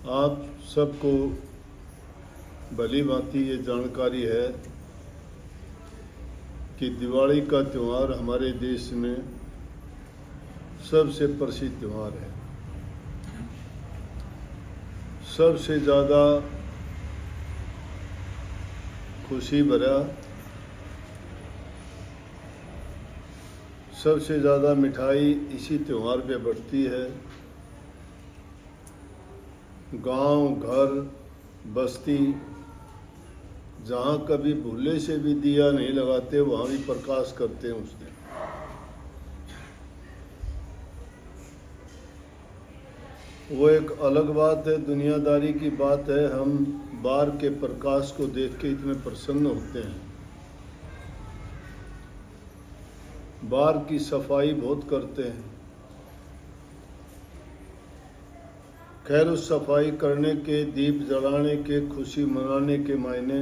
आप सबको भली भांति ये जानकारी है कि दिवाली का त्यौहार हमारे देश में सबसे प्रसिद्ध त्यौहार है। सबसे ज़्यादा खुशी भरा, सबसे ज़्यादा मिठाई इसी त्यौहार पे बढ़ती है। गांव, घर, बस्ती जहाँ कभी भूले से भी दिया नहीं लगाते वहाँ भी प्रकाश करते हैं उस दिन। वो एक अलग बात है, दुनियादारी की बात है। हम बाहर के प्रकाश को देख के इतने प्रसन्न होते हैं, बाहर की सफाई बहुत करते हैं। खैर, उस सफाई करने के, दीप जलाने के, खुशी मनाने के मायने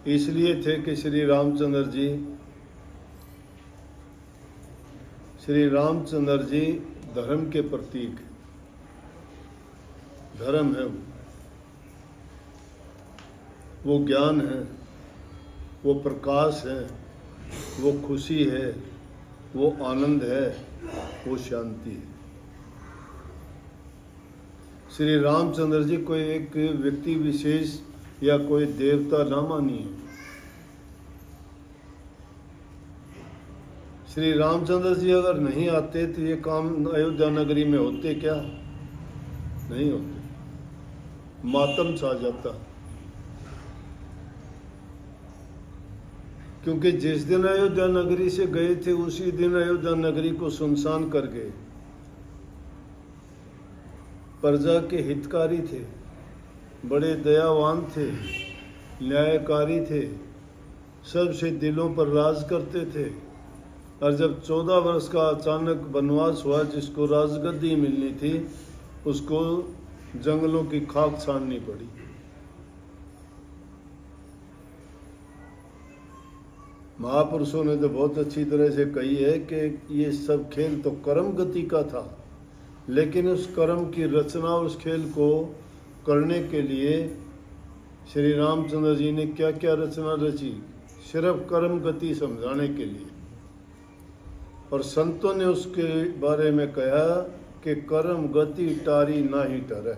इसलिए थे कि श्री रामचंद्र जी धर्म के प्रतीक। धर्म है वो ज्ञान है, वो प्रकाश है, वो खुशी है, वो आनंद है, वो शांति है। श्री रामचंद्र जी कोई एक व्यक्ति विशेष या कोई देवता ना मानिए। श्री रामचंद्र जी अगर नहीं आते तो ये काम अयोध्या नगरी में होते क्या? नहीं होते, मातम छा जाता। क्योंकि जिस दिन अयोध्या नगरी से गए थे उसी दिन अयोध्या नगरी को सुनसान कर गए। प्रजा के हितकारी थे, बड़े दयावान थे, न्यायकारी थे, सबसे दिलों पर राज करते थे। और जब 14 वर्ष का अचानक वनवास हुआ, जिसको राजगद्दी मिलनी थी, उसको जंगलों की खाक छाननी पड़ी। महापुरुषों ने तो बहुत अच्छी तरह से कही है कि ये सब खेल तो कर्म गति का था, लेकिन उस कर्म की रचना, उस खेल को करने के लिए श्री रामचंद्र जी ने क्या क्या रचना रची, सिर्फ कर्म गति समझाने के लिए। और संतों ने उसके बारे में कहा कि कर्म गति टारी ना ही टरे।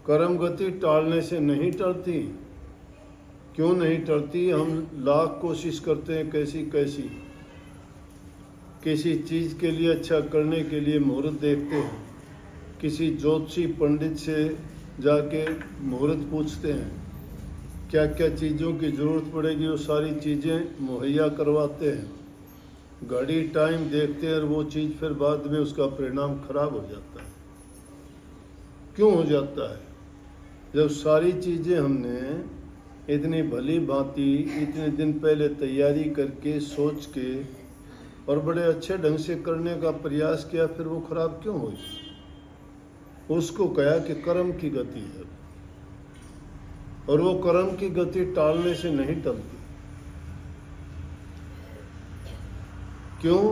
कर्म गति टालने से नहीं टलती। क्यों नहीं टलती? हम लाख कोशिश करते हैं, कैसी किसी चीज़ के लिए, अच्छा करने के लिए मुहूर्त देखते हैं, किसी ज्योतिषी पंडित से जाके मुहूर्त पूछते हैं, क्या क्या चीज़ों की ज़रूरत पड़ेगी, वो सारी चीज़ें मुहैया करवाते हैं। घड़ी टाइम देखते हैं और वो चीज़ फिर बाद में उसका परिणाम खराब हो जाता है। क्यों हो जाता है? जब सारी चीज़ें हमने इतनी भली भांति इतने दिन पहले तैयारी करके, सोच के और बड़े अच्छे ढंग से करने का प्रयास किया, फिर वो खराब क्यों हुई? उसको कहा कि कर्म की गति है, और वो कर्म की गति टालने से नहीं टलती। क्यों?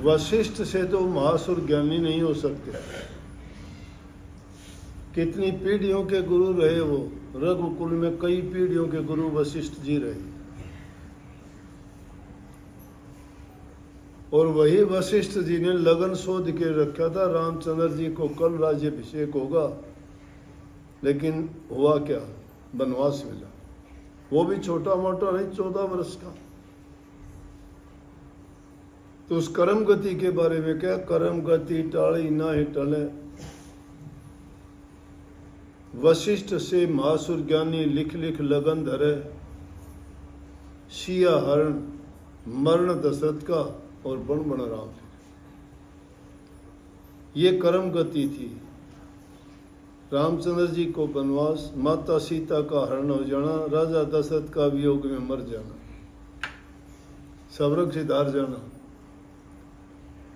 वशिष्ठ से तो महासुर ज्ञानी नहीं हो सकते। कितनी पीढ़ियों के गुरु रहे वो। रघुकुल में कई पीढ़ियों के गुरु वशिष्ठ जी रहे, और वही वशिष्ठ जी ने लगन शोध के रखा था रामचंद्र जी को कल राज्याभिषेक होगा, लेकिन हुआ क्या? वनवास मिला। वो भी छोटा मोटा नहीं, 14 वर्ष का। तो उस कर्म गति के बारे में क्या? कर्म गति टाली ना ही टले। वशिष्ठ से महासुर ज्ञानी लिख लिख लगन धरे। सिया हरण, मरण दशरथ का, और बन बन राम। ये कर्म गति थी। रामचंद्र जी को वनवास, माता सीता का हरण हो जाना, राजा दशरथ का वियोग में मर जाना, स्वर्ग सिधार जाना,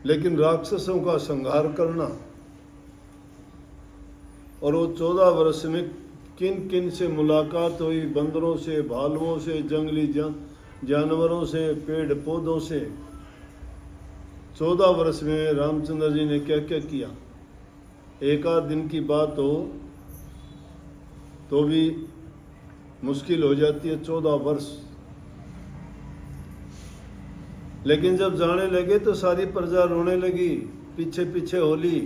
लेकिन राक्षसों का संहार करना। और वो 14 वर्ष में किन किन से मुलाकात हुई? बंदरों से, भालुओं से, जंगली जानवरों से, पेड़ पौधों से, 14 वर्ष में रामचंद्र जी ने क्या क्या किया। एक आध दिन की बात हो तो भी मुश्किल हो जाती है, 14 वर्ष। लेकिन जब जाने लगे तो सारी प्रजा रोने लगी, पीछे पीछे होली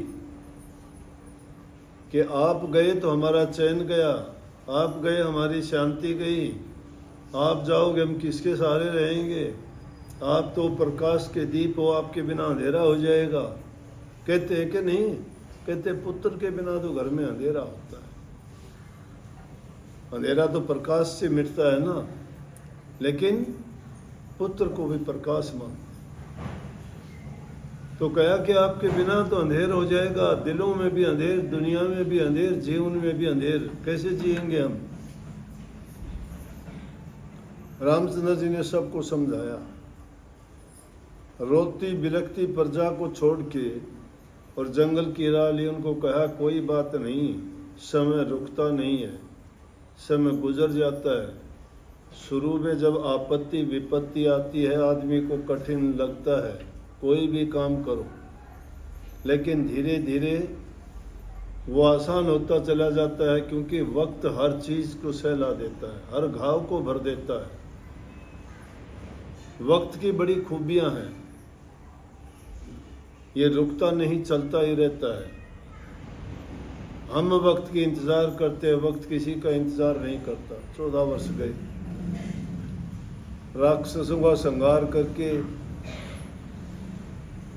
कि आप गए तो हमारा चैन गया, आप गए हमारी शांति गई, आप जाओगे हम किसके सहारे रहेंगे, आप तो प्रकाश के दीप हो, आपके बिना अंधेरा हो जाएगा। कहते हैं कि नहीं, कहते पुत्र के बिना तो घर में अंधेरा होता है। अंधेरा तो प्रकाश से मिटता है ना, लेकिन पुत्र को भी प्रकाश मानते। तो कहा कि आपके बिना तो अंधेर हो जाएगा, दिलों में भी अंधेर, दुनिया में भी अंधेर, जीवन में भी अंधेर, कैसे जिएंगे हम। रामचंद्र जी ने सबको समझाया। रोती बिलखती प्रजा को छोड़ के और जंगल की राह ली, उनको कहा कोई बात नहीं, समय रुकता नहीं है, समय गुजर जाता है। शुरू में जब आपत्ति विपत्ति आती है आदमी को कठिन लगता है, कोई भी काम करो, लेकिन धीरे धीरे वो आसान होता चला जाता है, क्योंकि वक्त हर चीज को सहला देता है, हर घाव को भर देता है। वक्त की बड़ी खूबियां हैं, ये रुकता नहीं, चलता ही रहता है। हम वक्त की इंतजार करते हैं, वक्त किसी का इंतजार नहीं करता। 14 वर्ष गए, राक्षसों का संहार करके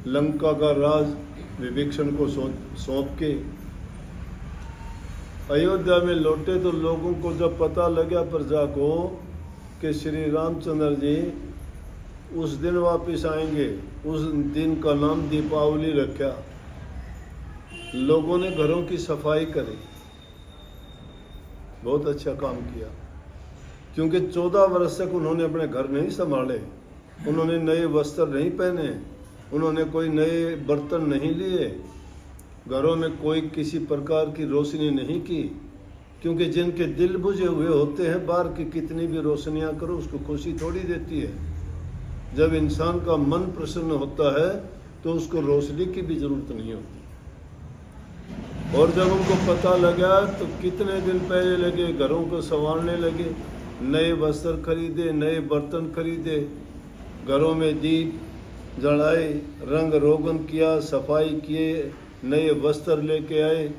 लंका का राज विभीषण को सौंप के अयोध्या में लौटे तो लोगों को जब पता लगा प्रजा को कि श्री रामचंद्र जी उस दिन वापस आएंगे, उस दिन का नाम दीपावली रखा। लोगों ने घरों की सफाई करी, बहुत अच्छा काम किया, क्योंकि 14 वर्ष तक उन्होंने अपने घर नहीं संभाले, उन्होंने नए वस्त्र नहीं पहने, उन्होंने कोई नए बर्तन नहीं लिए, घरों में कोई किसी प्रकार की रोशनी नहीं की, क्योंकि जिनके दिल बुझे हुए होते हैं बाहर की कितनी भी रोशनियां करो उसको खुशी थोड़ी देती है। जब इंसान का मन प्रसन्न होता है तो उसको रोशनी की भी जरूरत नहीं होती। और जब उनको पता लगा तो कितने दिन पहले लगे, घरों को संवारने लगे, नए वस्त्र खरीदे, नए बर्तन खरीदे, घरों में दीप जलाए, रंग रोगन किया, सफाई किए, नए वस्त्र लेके आए,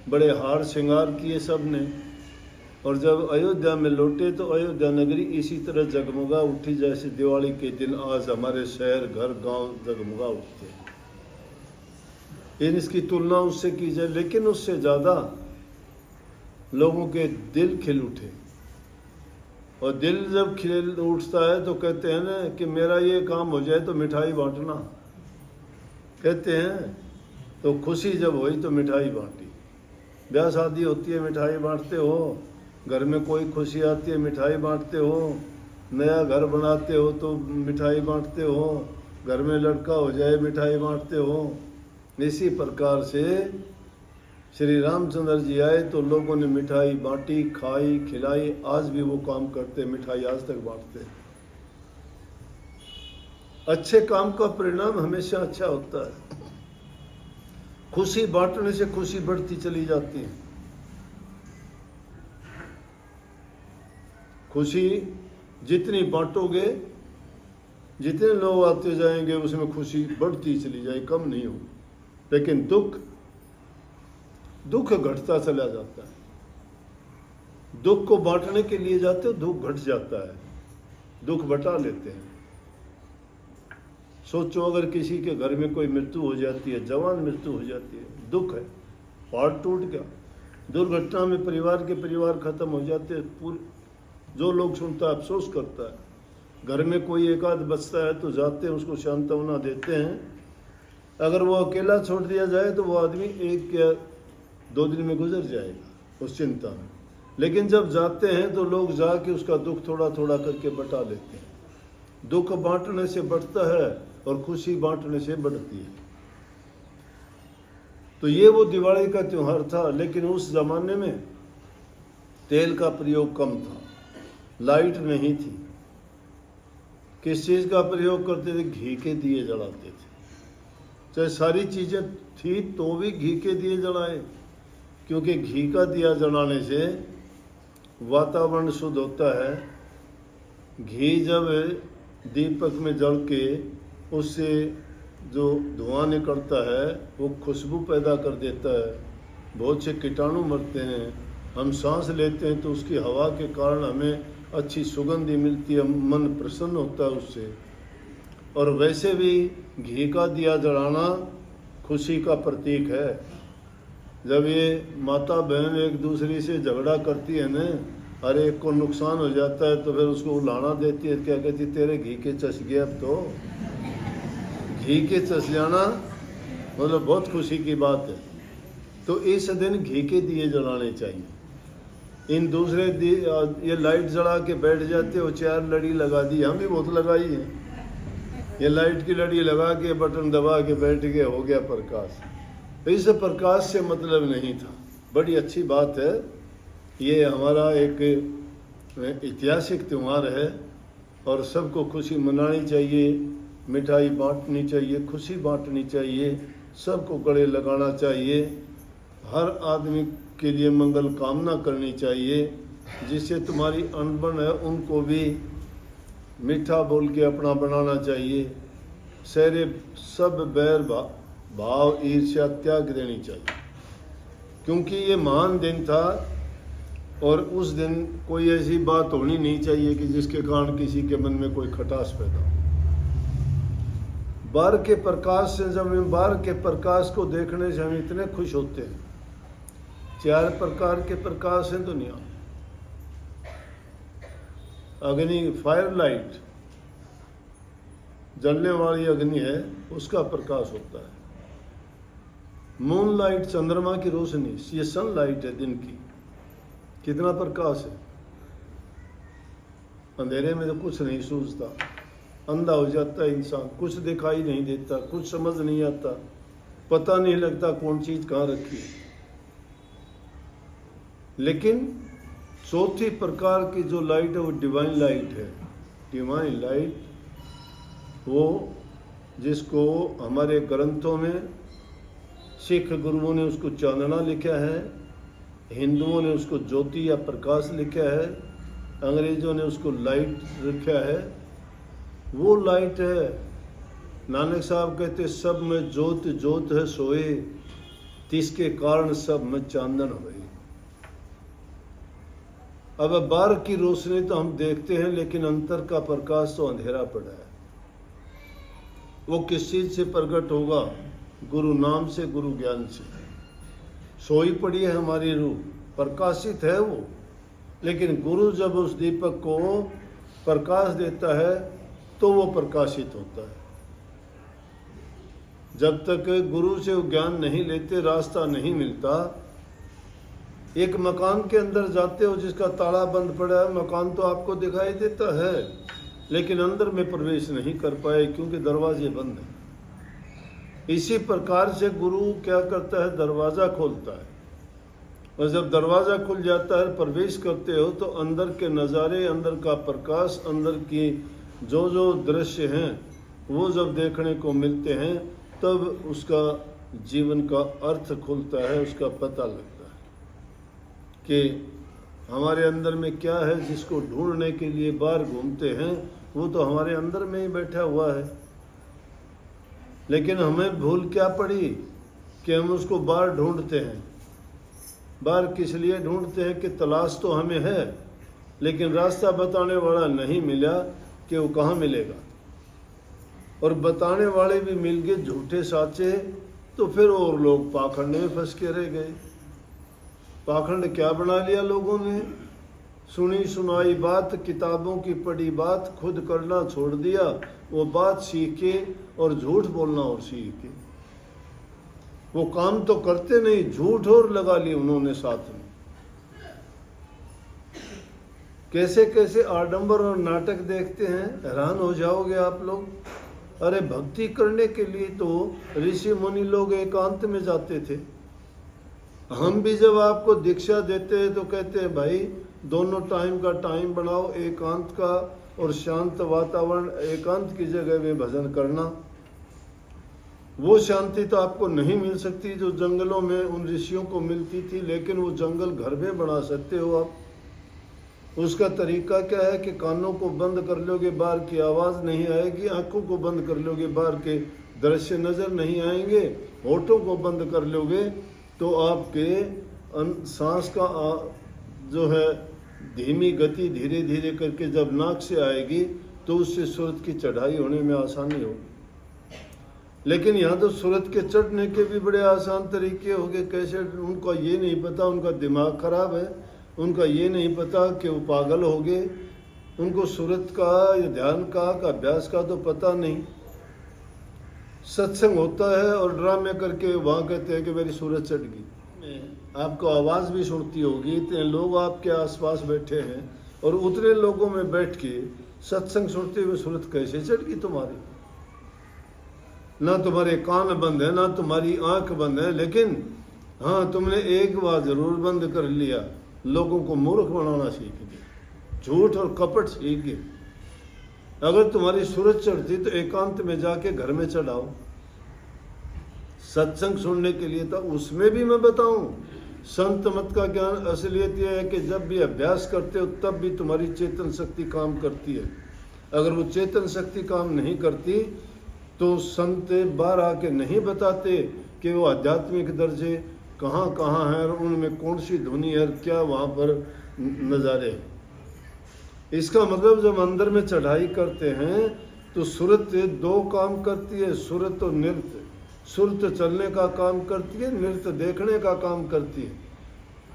बड़े हार श्रृंगार किए सब ने। और जब अयोध्या में लौटे तो अयोध्या नगरी इसी तरह जगमगा उठी जैसे दिवाली के दिन आज हमारे शहर घर गांव जगमगा उठते हैं। इसकी तुलना उससे की जाए, लेकिन उससे ज़्यादा लोगों के दिल खिल उठे। और दिल जब खिल उठता है तो कहते हैं ना कि मेरा ये काम हो जाए तो मिठाई बांटना, कहते हैं। तो खुशी जब हुई तो मिठाई बांटी, ब्याह शादी होती है मिठाई बांटते हो, घर में कोई खुशी आती है मिठाई बांटते हो, नया घर बनाते हो तो मिठाई बांटते हो, घर में लड़का हो जाए मिठाई बांटते हो। इसी प्रकार से श्री रामचंद्र जी आए तो लोगों ने मिठाई बांटी, खाई, खिलाई। आज भी वो काम करते, मिठाई आज तक बांटते। अच्छे काम का परिणाम हमेशा अच्छा होता है। खुशी बांटने से खुशी बढ़ती चली जाती है। खुशी जितनी बांटोगे, जितने लोग आते जाएंगे उसमें खुशी बढ़ती चली जाए, कम नहीं हो। लेकिन दुख घटता चला जाता है। दुख को बांटने के लिए जाते हो, दुख घट जाता है, दुख बटा लेते हैं। सोचो अगर किसी के घर में कोई मृत्यु हो जाती है, जवान मृत्यु हो जाती है, दुख है, हार्ट टूट गया, दुर्घटना में परिवार खत्म हो जाते हैं, पूरे जो लोग सुनता है अफसोस करता है। घर में कोई एक आध बचता है तो जाते हैं उसको सांत्वना देते हैं। अगर वो अकेला छोड़ दिया जाए तो वो आदमी 1 या 2 दिन में गुजर जाएगा उस चिंता में। लेकिन जब जाते हैं तो लोग जाके उसका दुख थोड़ा थोड़ा करके बटा लेते हैं। दुख बांटने से बढ़ता है और खुशी बांटने से बढ़ती है। तो ये वो दिवाली का त्योहार था। लेकिन उस जमाने में तेल का प्रयोग कम था, लाइट नहीं थी। किस चीज़ का प्रयोग करते थे? घी के दिए जलाते थे। चाहे सारी चीज़ें थी तो भी घी के दिए जलाए, क्योंकि घी का दिया जलाने से वातावरण शुद्ध होता है। घी जब दीपक में जल के उससे जो धुआं निकलता है वो खुशबू पैदा कर देता है, बहुत से कीटाणु मरते हैं। हम सांस लेते हैं तो उसकी हवा के कारण हमें अच्छी सुगंधी मिलती है, मन प्रसन्न होता है उससे। और वैसे भी घी का दिया जलाना खुशी का प्रतीक है। जब ये माता बहन एक दूसरे से झगड़ा करती है ना, अरे एक को नुकसान हो जाता है तो फिर उसको उलाना देती है, क्या कहती, तेरे घी के चस गए। अब तो घी के चस जाना मतलब बहुत खुशी की बात है। तो इस दिन घी के दिए जलाने चाहिए। इन दूसरे ये लाइट जला के बैठ जाते हो, 4 लड़ी लगा दी, हम भी बहुत लगाई है। ये लाइट की लड़ी लगा के बटन दबा के बैठ गए, हो गया प्रकाश। इस प्रकाश से मतलब नहीं था। बड़ी अच्छी बात है, ये हमारा एक ऐतिहासिक त्यौहार है और सबको खुशी मनानी चाहिए, मिठाई बांटनी चाहिए, खुशी बांटनी चाहिए, सबको गले लगाना चाहिए, हर आदमी के लिए मंगल कामना करनी चाहिए। जिससे तुम्हारी अनबन है उनको भी मीठा बोल के अपना बनाना चाहिए। सारे सब बैर भाव ईर्ष्या त्याग देनी चाहिए, क्योंकि ये महान दिन था और उस दिन कोई ऐसी बात होनी नहीं चाहिए कि जिसके कारण किसी के मन में कोई खटास पैदा हो। बाहर के प्रकाश से, जब हम बाहर के प्रकाश को देखने से हम इतने खुश होते हैं। 4 प्रकार के प्रकाश हैं दुनिया। अग्नि, फायर लाइट, जलने वाली अग्नि है, उसका प्रकाश होता है। मून लाइट, चंद्रमा की रोशनी, ये सन लाइट है दिन की, कितना प्रकाश है। अंधेरे में तो कुछ नहीं सूझता, अंधा हो जाता है इंसान, कुछ दिखाई नहीं देता, कुछ समझ नहीं आता, पता नहीं लगता कौन चीज कहाँ रखी है। लेकिन चौथी प्रकार की जो लाइट है वो डिवाइन लाइट है। डिवाइन लाइट वो जिसको हमारे ग्रंथों में सिख गुरुओं ने उसको चांदना लिखा है, हिंदुओं ने उसको ज्योति या प्रकाश लिखा है, अंग्रेजों ने उसको लाइट लिखा है। वो लाइट है। नानक साहब कहते सब में ज्योत ज्योत है सोए, तिसके कारण सब में चांदन हुए। अब बाहर की रोशनी तो हम देखते हैं, लेकिन अंतर का प्रकाश तो अंधेरा पड़ा है। वो किस चीज से प्रकट होगा? गुरु नाम से, गुरु ज्ञान से। सोई पड़ी है हमारी रूह, प्रकाशित है वो, लेकिन गुरु जब उस दीपक को प्रकाश देता है तो वो प्रकाशित होता है। जब तक गुरु से ज्ञान नहीं लेते, रास्ता नहीं मिलता। एक मकान के अंदर जाते हो जिसका ताला बंद पड़ा है, मकान तो आपको दिखाई देता है, लेकिन अंदर में प्रवेश नहीं कर पाए क्योंकि दरवाजे बंद हैं। इसी प्रकार से गुरु क्या करता है? दरवाज़ा खोलता है, और जब दरवाज़ा खुल जाता है, प्रवेश करते हो तो अंदर के नज़ारे, अंदर का प्रकाश, अंदर की जो जो दृश्य हैं वो जब देखने को मिलते हैं, तब उसका जीवन का अर्थ खुलता है, उसका पता लगता है कि हमारे अंदर में क्या है। जिसको ढूंढने के लिए बाहर घूमते हैं वो तो हमारे अंदर में ही बैठा हुआ है, लेकिन हमें भूल क्या पड़ी कि हम उसको बाहर ढूंढते हैं। बाहर किस लिए ढूंढते हैं कि तलाश तो हमें है, लेकिन रास्ता बताने वाला नहीं मिला कि वो कहाँ मिलेगा। और बताने वाले भी मिल गए झूठे साचे, तो फिर और लोग पाखंड में फंस के रह गए। पाखंड क्या बना लिया लोगों ने? सुनी सुनाई बात, किताबों की पढ़ी बात खुद करना छोड़ दिया। वो बात सीख के और झूठ बोलना और सीख के, वो काम तो करते नहीं, झूठ और लगा लिए उन्होंने साथ में। कैसे कैसे आडंबर और नाटक देखते हैं, हैरान हो जाओगे आप लोग। अरे भक्ति करने के लिए तो ऋषि मुनि लोग एकांत में जाते थे। हम भी जब आपको दीक्षा देते हैं तो कहते हैं भाई दोनों टाइम का टाइम बनाओ, एकांत का और शांत वातावरण, एकांत की जगह में भजन करना। वो शांति तो आपको नहीं मिल सकती जो जंगलों में उन ऋषियों को मिलती थी, लेकिन वो जंगल घर में बना सकते हो आप। उसका तरीका क्या है कि कानों को बंद कर लोगे, बाहर की आवाज़ नहीं आएगी, आंखों को बंद कर लोगे, बाहर के दृश्य नज़र नहीं आएंगे, होठों को बंद कर लोगे तो आपके सांस का जो है धीमी गति धीरे धीरे करके जब नाक से आएगी तो उससे सूरत की चढ़ाई होने में आसानी होगी। लेकिन यहाँ तो सूरत के चढ़ने के भी बड़े आसान तरीके हो गए। कैसे? उनको ये नहीं पता, उनका दिमाग खराब है, उनका ये नहीं पता कि वो पागल हो गए, उनको सूरत का या ध्यान का अभ्यास का तो पता नहीं। सत्संग होता है और ड्रामे करके वहाँ कहते हैं कि मेरी सूरत चढ़ गई। आपको आवाज़ भी सुनती होगी, इतने लोग आपके आसपास बैठे हैं और उतने लोगों में बैठ के सत्संग सुनते हुए सूरत कैसे चढ़ गई तुम्हारी? ना तुम्हारे कान बंद है, ना तुम्हारी आंख बंद है, लेकिन हाँ तुमने एक बार जरूर बंद कर लिया, लोगों को मूर्ख बनाना सीख गए, झूठ और कपट सीख गए। अगर तुम्हारी सूरत चढ़ती तो एकांत में जाके घर में चढ़ाओ। सत्संग सुनने के लिए तो उसमें भी मैं बताऊं, संत मत का ज्ञान असलियत यह है कि जब भी अभ्यास करते हो तब भी तुम्हारी चेतन शक्ति काम करती है। अगर वो चेतन शक्ति काम नहीं करती तो संत बाहर आके नहीं बताते कि वो आध्यात्मिक दर्जे कहाँ कहाँ हैं और उनमें कौन सी ध्वनि है, क्या वहाँ पर नज़ारे हैं। इसका मतलब जब अंदर में चढ़ाई करते हैं तो सूरत दो काम करती है, सूरत और नृत्य। सूरत चलने का काम करती है, नृत्य देखने का काम करती है।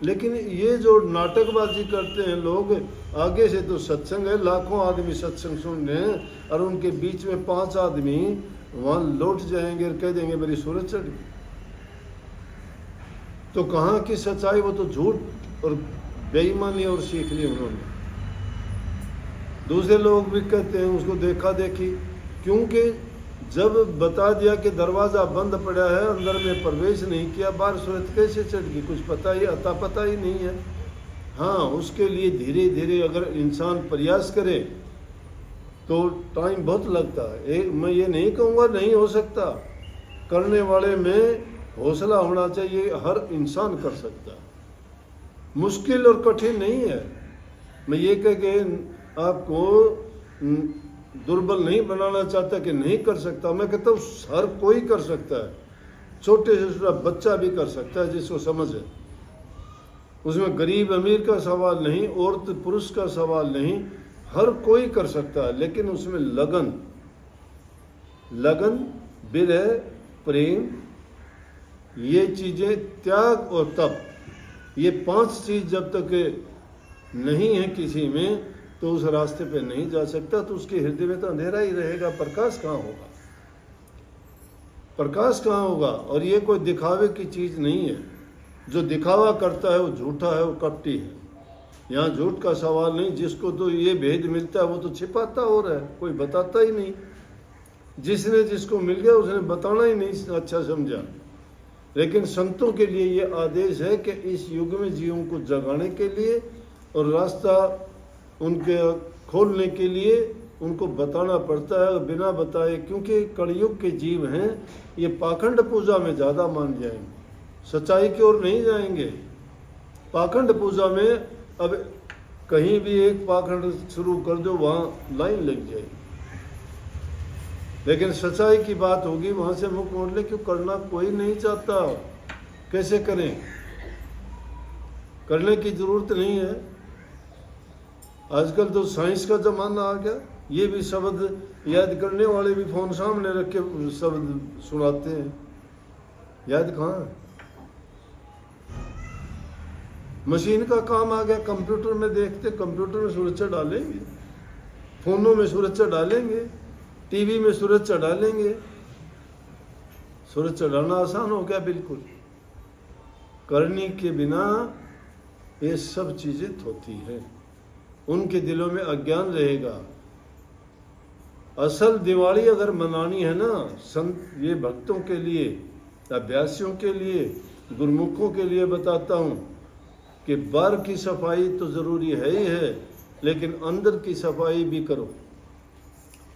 लेकिन ये जो नाटकबाजी करते हैं लोग, आगे से तो सत्संग है, लाखों आदमी सत्संग सुन रहे हैं और उनके बीच में 5 आदमी वहाँ लौट जाएंगे और कह देंगे मेरी सूरत चढ़ गई। तो कहाँ की सच्चाई? वो तो झूठ और बेईमानी और सीख ली उन्होंने। दूसरे लोग भी कहते हैं उसको देखा देखी, क्योंकि जब बता दिया कि दरवाज़ा बंद पड़ा है, अंदर में प्रवेश नहीं किया, बाहर सूरत कैसे चढ़ गई? कुछ पता ही अता पता ही नहीं है। हाँ, उसके लिए धीरे धीरे अगर इंसान प्रयास करे तो टाइम बहुत लगता है। मैं ये नहीं कहूँगा नहीं हो सकता, करने वाले में हौसला होना चाहिए, हर इंसान कर सकता। मुश्किल और कठिन नहीं है। मैं ये कह के आपको दुर्बल नहीं बनाना चाहता कि नहीं कर सकता, मैं कहता हूँ हर कोई कर सकता है। छोटे से छोटा बच्चा भी कर सकता है जिसको समझ है। उसमें गरीब अमीर का सवाल नहीं, औरत पुरुष का सवाल नहीं, हर कोई कर सकता है। लेकिन उसमें लगन, विरह, प्रेम, ये चीज़ें, त्याग और तप, ये 5 चीज़ जब तक नहीं है किसी में तो उस रास्ते पे नहीं जा सकता। तो उसके हृदय में तो अंधेरा ही रहेगा, प्रकाश कहाँ होगा? प्रकाश कहाँ होगा? और ये कोई दिखावे की चीज़ नहीं है। जो दिखावा करता है वो झूठा है, वो कपटी है। यहाँ झूठ का सवाल नहीं। जिसको तो ये भेद मिलता है वो तो छिपाता हो रहा है, कोई बताता ही नहीं। जिसने जिसको मिल गया उसने बताना ही नहीं अच्छा समझा। लेकिन संतों के लिए ये आदेश है कि इस युग में जीवों को जगाने के लिए और रास्ता उनके खोलने के लिए उनको बताना पड़ता है, बिना बताए। क्योंकि कलयुग के जीव हैं, ये पाखंड पूजा में ज़्यादा मान जाएंगे, सच्चाई की ओर नहीं जाएंगे। पाखंड पूजा में अब कहीं भी एक पाखंड शुरू कर दो, वहाँ लाइन लग जाएगी। लेकिन सच्चाई की बात होगी, वहाँ से मुख मोड़ ले, क्यों? करना कोई नहीं चाहता। कैसे करें? करने की ज़रूरत नहीं है। आजकल तो साइंस का ज़माना आ गया, ये भी शब्द याद करने वाले भी फ़ोन सामने रख के शब्द सुनाते हैं। याद कहाँ है? मशीन का काम आ गया, कंप्यूटर में देखते, कंप्यूटर में सुरक्षा डालेंगे, फ़ोनों में सुरक्षा डालेंगे, टीवी में सुरक्षा डालेंगे। सुरक्षा डालना आसान हो गया बिल्कुल। करने के बिना ये सब चीज़ें होती हैं। उनके दिलों में अज्ञान रहेगा। असल दिवाली अगर मनानी है ना, संत ये भक्तों के लिए, अभ्यासियों के लिए, गुरुमुखों के लिए बताता हूँ कि बाहर की सफाई तो ज़रूरी है ही है, लेकिन अंदर की सफाई भी करो।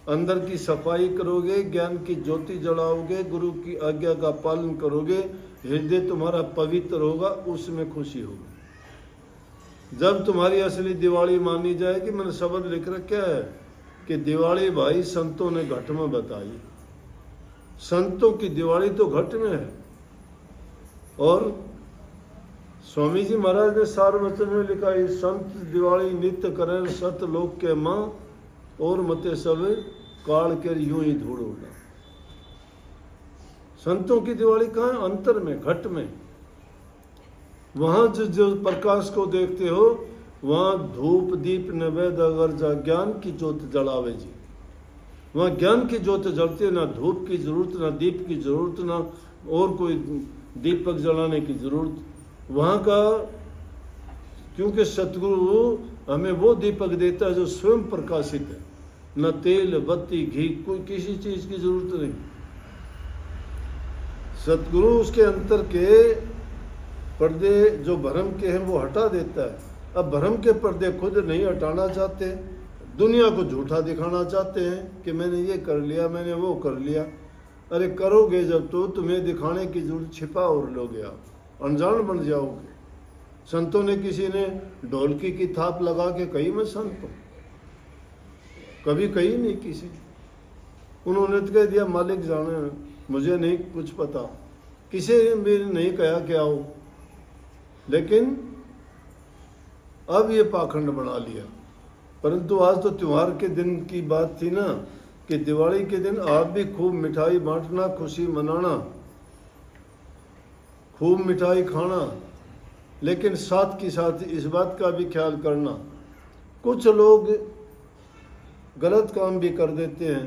अंदर की सफाई करोगे, ज्ञान की ज्योति जलाओगे, गुरु की आज्ञा का पालन करोगे, हृदय तुम्हारा पवित्र होगा, उसमें खुशी होगी। जब तुम्हारी असली दिवाली मानी जाएगी, मैंने शब्द लिख रखा है कि दिवाली भाई संतों ने घट में बताई। संतों की दिवाली तो घट में है। और स्वामी जी महाराज ने सार वचन में लिखा है, संत दिवाली नित्य करें सत लोक के माँ, और मते सब काल के यूं ही धूड़ उड़ा। संतों की दिवाली कहाँ है? अंतर में, घट में। वहां जो प्रकाश को देखते हो, वहां धूप दीप नैवेद्य अगर जा ज्ञान की ज्योत जलावे जी, वहां ज्ञान की ज्योत जलती है। ना धूप की जरूरत, ना दीप की जरूरत, ना और कोई दीपक जलाने की जरूरत वहां का, क्योंकि सतगुरु हमें वो दीपक देता है जो स्वयं प्रकाशित है। न तेल बत्ती घी कोई किसी चीज की जरूरत नहीं। सतगुरु उसके अंतर के पर्दे जो भ्रम के हैं वो हटा देता है। अब भ्रम के पर्दे खुद नहीं हटाना चाहते, दुनिया को झूठा दिखाना चाहते हैं कि मैंने ये कर लिया, मैंने वो कर लिया। अरे करोगे जब तो तुम्हें दिखाने की जरूरत, छिपा और लोगे आप, अनजान बन जाओगे। संतों ने, किसी ने ढोलकी की थाप लगा के कही मैं संत हूं, कभी कही नहीं किसी। उन्होंने तो कह दिया मालिक जाने, मुझे नहीं कुछ पता, किसी ने भी नहीं कहा कि आओ। लेकिन अब ये पाखंड बना लिया। परंतु आज तो त्योहार के दिन की बात थी ना, कि दिवाली के दिन आप भी खूब मिठाई बांटना, खुशी मनाना, खूब मिठाई खाना, लेकिन साथ की साथ इस बात का भी ख्याल करना, कुछ लोग गलत काम भी कर देते हैं।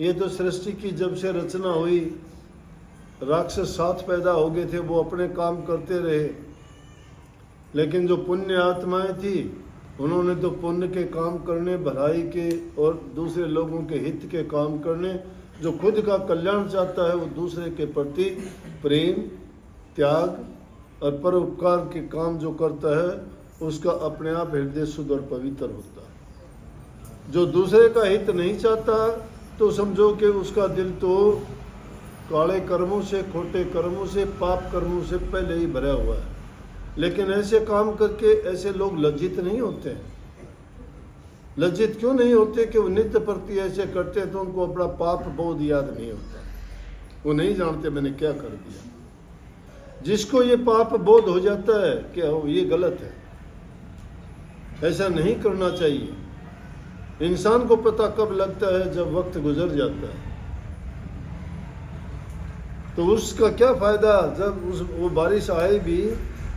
ये तो सृष्टि की जब से रचना हुई, राक्षस साथ पैदा हो गए थे, वो अपने काम करते रहे। लेकिन जो पुण्य आत्माएं थी, उन्होंने तो पुण्य के काम करने, भलाई के और दूसरे लोगों के हित के काम करने। जो खुद का कल्याण चाहता है वो दूसरे के प्रति प्रेम, त्याग और परोपकार के काम जो करता है, उसका अपने आप हृदय शुद्ध और पवित्र होता है। जो दूसरे का हित नहीं चाहता, तो समझो कि उसका दिल तो काले कर्मों से, खोटे कर्मों से, पाप कर्मों से पहले ही भरा हुआ है। लेकिन ऐसे काम करके ऐसे लोग लज्जित नहीं होते हैं। लज्जित क्यों नहीं होते? कि वो नित्य प्रति ऐसे करते हैं तो उनको अपना पाप बोध याद नहीं होता। वो नहीं जानते मैंने क्या कर दिया। जिसको ये पाप बोध हो जाता है कि ये गलत है, ऐसा नहीं करना चाहिए। इंसान को पता कब लगता है? जब वक्त गुजर जाता है। तो उसका क्या फायदा? जब वो बारिश आए भी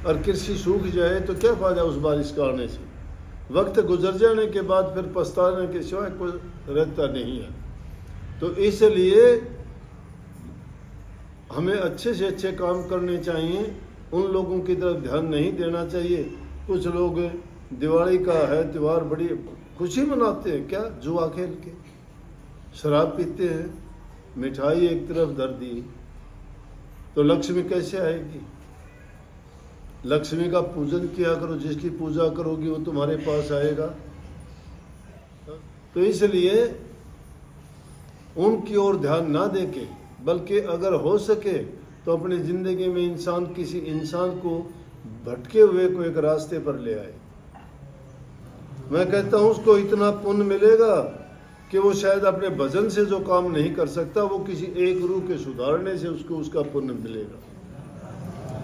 और कृषि सूख जाए तो क्या फायदा उस बारिश का आने से? वक्त गुजर जाने के बाद फिर पछताने के सिवाय कोई रहता नहीं है। तो इसलिए हमें अच्छे से अच्छे काम करने चाहिए, उन लोगों की तरफ ध्यान नहीं देना चाहिए। कुछ लोग दिवाली का है त्यौहार बड़ी खुशी मनाते हैं, क्या जुआ खेल के, शराब पीते हैं, मिठाई एक तरफ धर दी, तो लक्ष्मी कैसे आएगी? लक्ष्मी का पूजन किया करो, जिसकी पूजा करोगी वो तुम्हारे पास आएगा। तो इसलिए उनकी ओर ध्यान ना देके, बल्कि अगर हो सके तो अपनी जिंदगी में इंसान किसी इंसान को भटके हुए को एक रास्ते पर ले आए। मैं कहता हूं उसको इतना पुण्य मिलेगा कि वो शायद अपने भजन से जो काम नहीं कर सकता, वो किसी एक रूह के सुधारने से उसको उसका पुण्य मिलेगा।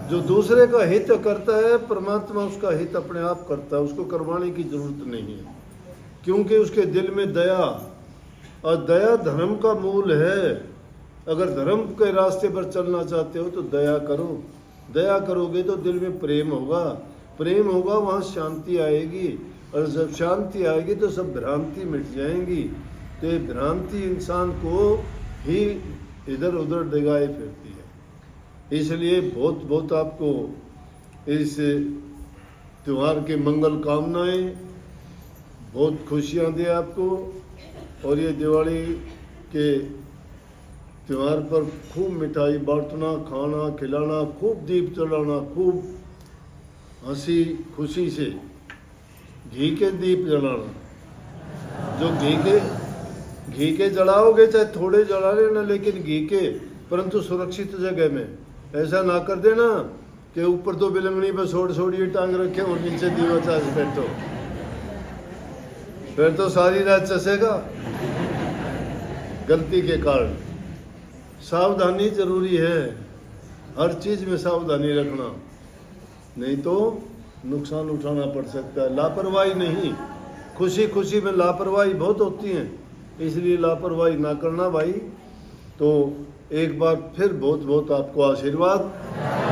जो दूसरे का हित करता है, परमात्मा उसका हित अपने आप करता है, उसको करवाने की जरूरत नहीं है। क्योंकि उसके दिल में दया, और दया धर्म का मूल है। अगर धर्म के रास्ते पर चलना चाहते हो तो दया करो। दया करोगे तो दिल में प्रेम होगा, प्रेम होगा वहाँ शांति आएगी, और जब शांति आएगी तो सब भ्रांति मिट जाएंगी। तो ये भ्रांति इंसान को ही इधर उधर डिगाए फिरती है। इसलिए बहुत बहुत आपको इस त्यौहार के मंगल कामनाएं, बहुत खुशियां दे आपको। और ये दिवाली के त्यौहार पर खूब मिठाई बांटना, खाना खिलाना, खूब दीप जलाना, खूब हंसी खुशी से घी के दीप जलाना। जो घी के घी के जलाओगे चाहे थोड़े जला लेना, लेकिन घी के, परंतु सुरक्षित जगह में। ऐसा ना कर देना कि ऊपर तो बिलंगनी पर छोड़ टांग रखे और नीचे दीवा चार्ज बैठो, फिर तो सारी रात चसेगा गलती के कारण। सावधानी जरूरी है, हर चीज में सावधानी रखना, नहीं तो नुकसान उठाना पड़ सकता है। लापरवाही नहीं, खुशी खुशी में लापरवाही बहुत होती है, इसलिए लापरवाही ना करना भाई। तो एक बार फिर बहुत बहुत आपको आशीर्वाद।